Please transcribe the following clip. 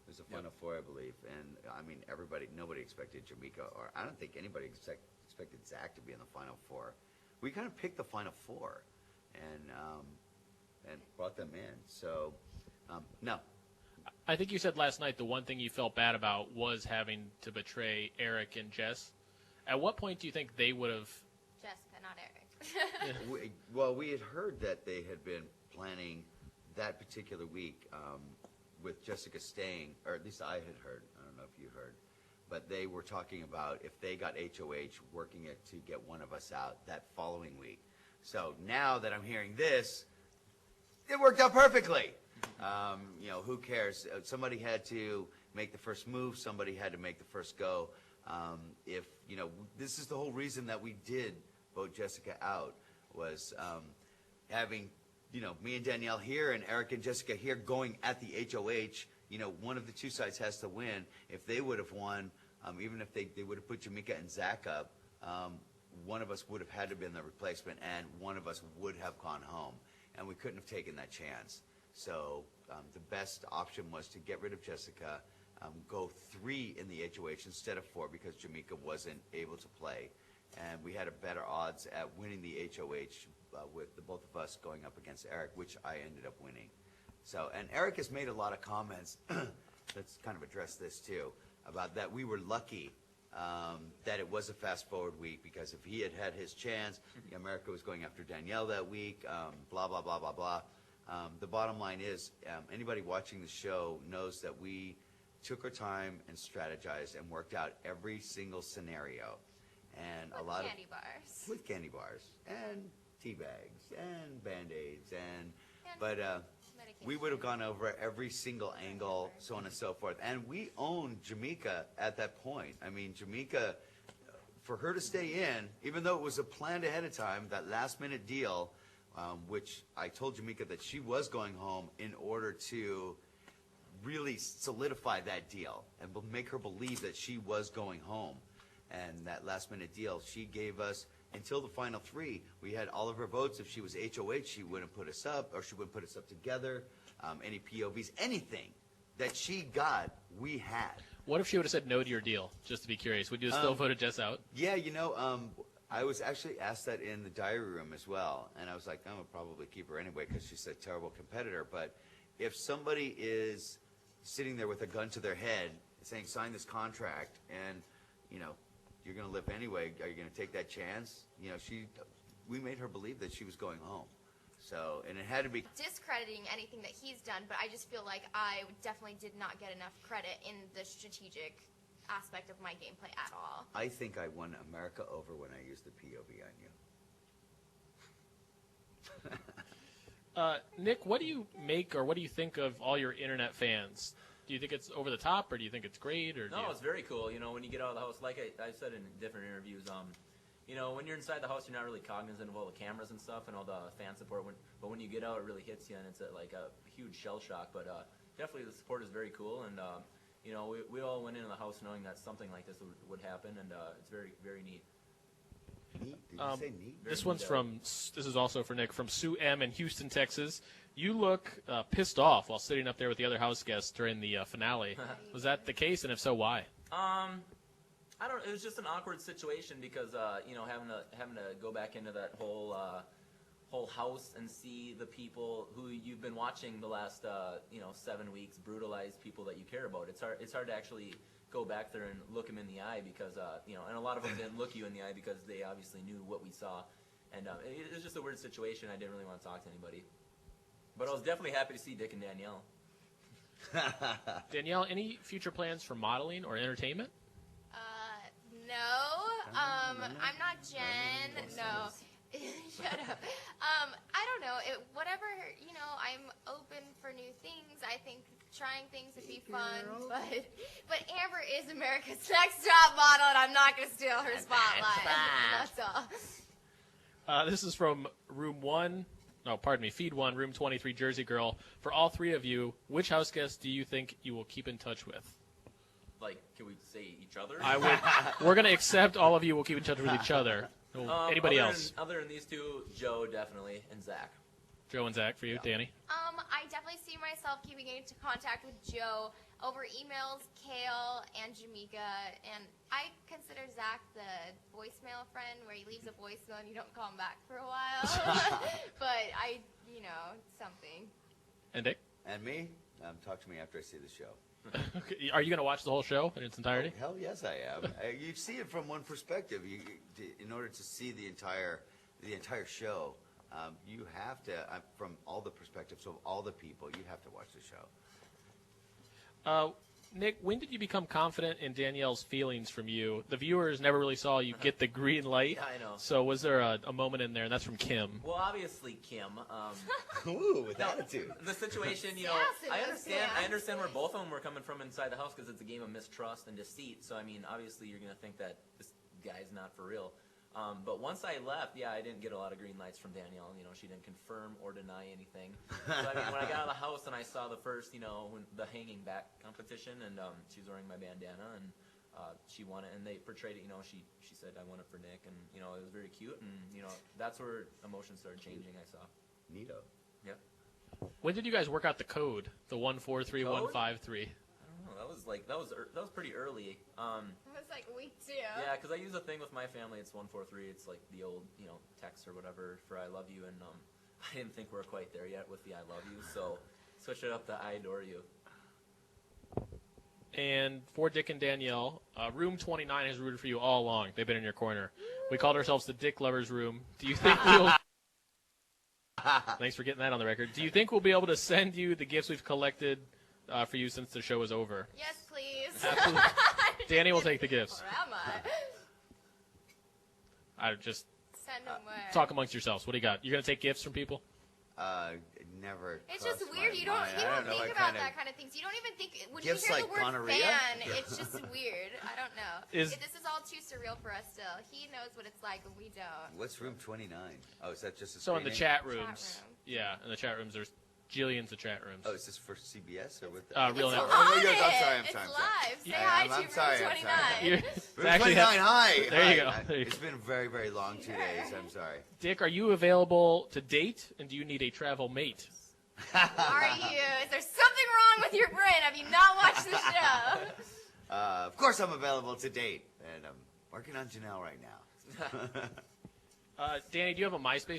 It was a Final Four, I believe. And, I mean, nobody expected Jamaica, or I don't think anybody expected Zach to be in the Final Four. We kind of picked the Final Four and brought them in. So, no. I think you said last night the one thing you felt bad about was having to betray Eric and Jess. At what point do you think they would have... Jessica, not Eric. We had heard that they had been planning that particular week with Jessica staying, or at least I had heard. I don't know if you heard. But they were talking about if they got HOH, working it to get one of us out that following week. So now that I'm hearing this, it worked out perfectly. Who cares? Somebody had to make the first move. Somebody had to make the first go. This is the whole reason that we did vote Jessica out was having, me and Danielle here and Eric and Jessica here going at the HOH. One of the two sides has to win. If they would have won, even if they would have put Jamaica and Zach up, one of us would have had to have been the replacement, and one of us would have gone home. And we couldn't have taken that chance. So the best option was to get rid of Jessica, go 3 in the HOH instead of 4 because Jamaica wasn't able to play. And we had a better odds at winning the HOH with the both of us going up against Eric, which I ended up winning. So, and Eric has made a lot of comments, let's kind of address this too, about that we were lucky that it was a fast-forward week because if he had had his chance, America was going after Danielle that week, blah, blah, blah, blah, blah. The bottom line is anybody watching the show knows that we took our time and strategized and worked out every single scenario. And with a lot candy bars. With candy bars and tea bags and Band-Aids but we would have gone over every single angle, so on and so forth. And we owned Jamaica at that point. I mean, Jamaica, for her to stay in, even though it was a planned ahead of time, that last-minute deal, which I told Jamaica that she was going home in order to really solidify that deal and make her believe that she was going home. And that last-minute deal, she gave us, until the final 3, we had all of her votes. If she was HOH, she wouldn't put us up, or she wouldn't put us up together. Any POVs, anything that she got, we had. What if she would have said no to your deal, just to be curious? Would you have still voted Jess out? Yeah, I was actually asked that in the diary room as well, and I was like, I'm going to probably keep her anyway because she's a terrible competitor. But if somebody is sitting there with a gun to their head saying, sign this contract, and, you're going to live anyway, are you going to take that chance? We made her believe that she was going home. So, and it had to be... Discrediting anything that he's done, but I just feel like I definitely did not get enough credit in the strategic aspect of my gameplay at all. I think I won America over when I used the POV on you. Nick, what do you make or what do you think of all your internet fans? Do you think it's over the top, or do you think it's great? Or no, it's very cool. When you get out of the house, like I've said in different interviews, when you're inside the house, you're not really cognizant of all the cameras and stuff and all the fan support. But when you get out, it really hits you, and it's like a huge shell shock. But definitely the support is very cool, and we all went into the house knowing that something like this would happen, and it's very, very neat. Neat? Did you say neat? This is also for Nick, from Sue M. in Houston, Texas. You look pissed off while sitting up there with the other house guests during the finale. Was that the case, and if so, why? I don't. It was just an awkward situation because having to go back into that whole house and see the people who you've been watching the last 7 weeks brutalize people that you care about. It's hard to actually go back there and look them in the eye because and a lot of them didn't look you in the eye because they obviously knew what we saw, and it was just a weird situation. I didn't really want to talk to anybody, but I was definitely happy to see Dick and Danielle. Danielle, any future plans for modeling or entertainment? No. I'm not Jen. No. Shut up. I don't know. Whatever, I'm open for new things. I think trying things would be fun. But Amber is America's Next Top Model, and I'm not going to steal her spotlight. That's all. This is from Feed 1, Room 23, Jersey Girl. For all 3 of you, which house guests do you think you will keep in touch with? Like, can we say each other? We're going to accept all of you will keep in touch with each other. Anybody else? Other than these 2, Joe definitely, and Zach. Joe and Zach, for you. Danny? I definitely see myself keeping into contact with Joe over emails, Kale, and Jamaica. And I consider Zach the voicemail friend where he leaves a voicemail and you don't call him back for a while. But something. And Dick? And me? Talk to me after I see the show. Okay. Are you going to watch the whole show in its entirety? Oh, hell yes, I am. You see it from one perspective. In order to see the entire show, you have to, from all the perspectives of all the people, you have to watch the show. Nick, when did you become confident in Danielle's feelings from you? The viewers never really saw you get the green light. Yeah, I know. So was there a moment in there, and that's from Kim? Well, obviously, Kim. Ooh, with attitude. The situation, Sassy, I understand where both of them were coming from inside the house because it's a game of mistrust and deceit. So, I mean, obviously, you're going to think that this guy's not for real. But once I left, I didn't get a lot of green lights from Danielle. She didn't confirm or deny anything. So, I mean, when I got out of the house and I saw the first, the hanging back competition, and she was wearing my bandana, and she won it, and they portrayed it, she said, I won it for Nick, and, it was very cute, and, that's where emotions started changing, I saw. Neato. Yeah. When did you guys work out the code, the 143153? That was pretty early. It was like week 2. Yeah, because I use a thing with my family. It's 143. It's like the old, text or whatever for I love you, and I didn't think we were quite there yet with the I love you, so switch it up to I adore you. And for Dick and Danielle, Room 29 has rooted for you all along. They've been in your corner. We called ourselves the Dick Lovers Room. Do you think we'll... Thanks for getting that on the record. Do you think we'll be able to send you the gifts we've collected for you since the show is over? Yes, please. Absolutely. Danny will take the gifts. Or am I? I just Send them where? talk amongst yourselves. What do you got? You're going to take gifts from people? Never. It's just crossed weird. my You don't mind. I know, think I about kinda- that kind of things. You don't even think when Gifts you hear like the word gonorrhea? fan, it's just weird. I don't know. Is- This is all too surreal for us still. He knows what it's like, and we don't. What's room 29? Oh, is that just a So in the screening? chat rooms. room. Yeah, in the chat rooms, there's jillions of chat rooms. Oh, is this for CBS or with the... Real It's Network. on Oh, yes, I'm it. sorry, I'm It's sorry, I'm live. sorry. Say I hi am, to I'm Room sorry, I'm 29. sorry. You're- Room it's actually 29, hi! There you Hi. go, there you It's go. been a very, very long 2 days. I'm sorry. Dick, are you available to date, and do you need a travel mate? Are you? Is there something wrong with your brain? Have you not watched the show? Of course I'm available to date, and I'm working on Janelle right now. Danny, do you have a MySpace